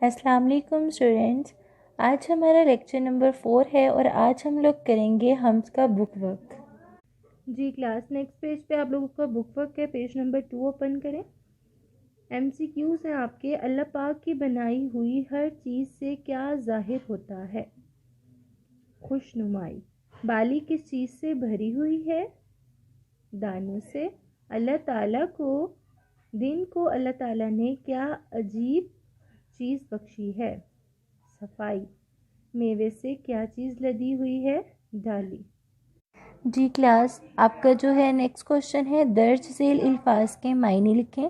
अस्सलाम वालेकुम स्टूडेंट्स। आज हमारा लेक्चर नंबर 4 है और आज हम लोग करेंगे हम्स का बुक वर्क। जी क्लास, नेक्स्ट पेज पे आप लोगों का बुक वर्क है, पेज नंबर 2 ओपन करें। MCQs हैं आपके। अल्लाह पाक की बनाई हुई हर चीज़ से क्या ज़ाहिर होता है? खुशनुमाई। बाली किस चीज़ से भरी हुई है? दानों से। अल्लाह ताला को दिन को अल्लाह ताला ने क्या अजीब चीज़ बख्शी है? सफाई। मेवे से क्या चीज़ लदी हुई है? डाली। जी क्लास, आपका जो है नेक्स्ट क्वेश्चन है, दर्ज झेल अल्फाज के मायने लिखें।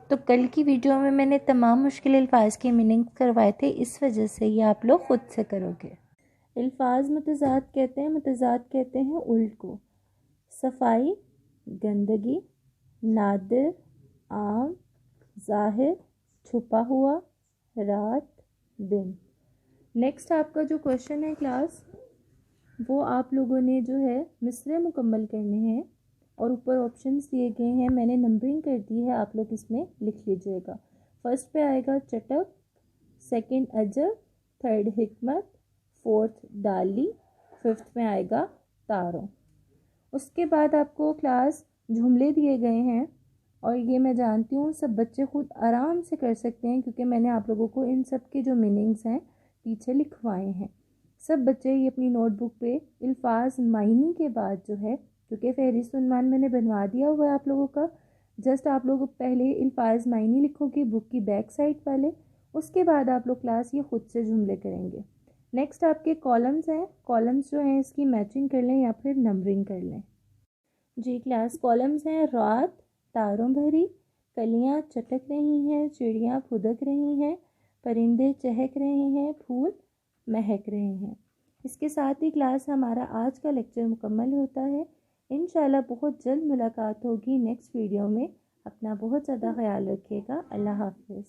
तो कल की वीडियो में मैंने तमाम मुश्किल अल्फाज के मीनिंग करवाए थे, इस वजह से ये आप लोग खुद से करोगे। अल्फाज मुतज़ाद कहते हैं, मुतज़ाद कहते हैं उल्ट को। सफाई, गंदगी, नादिर, आम, ज़ाहिर, छुपा हुआ, रात, दिन। नेक्स्ट आपका जो क्वेश्चन है क्लास, वो आप लोगों ने जो है मिसरे मुकम्मल करने हैं और ऊपर ऑप्शंस दिए गए हैं, मैंने नंबरिंग कर दी है, आप लोग इसमें लिख लीजिएगा। फर्स्ट पे आएगा चटक, सेकंड अजब, थर्ड हिकमत, फोर्थ डाली, फिफ्थ में आएगा तारों। उसके बाद आपको क्लास जुमले दिए गए हैं और ये मैं जानती हूँ सब बच्चे खुद आराम से कर सकते हैं, क्योंकि मैंने आप लोगों को इन सब के जो मीनिंग्स हैं पीछे लिखवाए हैं। सब बच्चे ये अपनी नोटबुक पे अल्फाज मायनी के बाद जो है, क्योंकि फहरिस्त उन्वान मैंने बनवा दिया हुआ है आप लोगों का, जस्ट आप लोग पहले अल्फाज मायनी लिखोगे बुक की बैक साइड वाले, उसके बाद आप लोग क्लास ये खुद से जुमले करेंगे। नेक्स्ट आपके कॉलम्स हैं, कॉलम्स जो हैं इसकी मैचिंग कर लें या फिर नंबरिंग कर लें। जी क्लास, कॉलम्स हैं रात तारों भरी, कलियां चटक रही हैं, चिड़ियां फुदक रही हैं, परिंदे चहक रहे हैं, फूल महक रहे हैं। इसके साथ ही क्लास हमारा आज का लेक्चर मुकम्मल होता है। इंशाल्लाह बहुत जल्द मुलाकात होगी नेक्स्ट वीडियो में। अपना बहुत ज़्यादा ख्याल रखिएगा। अल्लाह हाफिज़।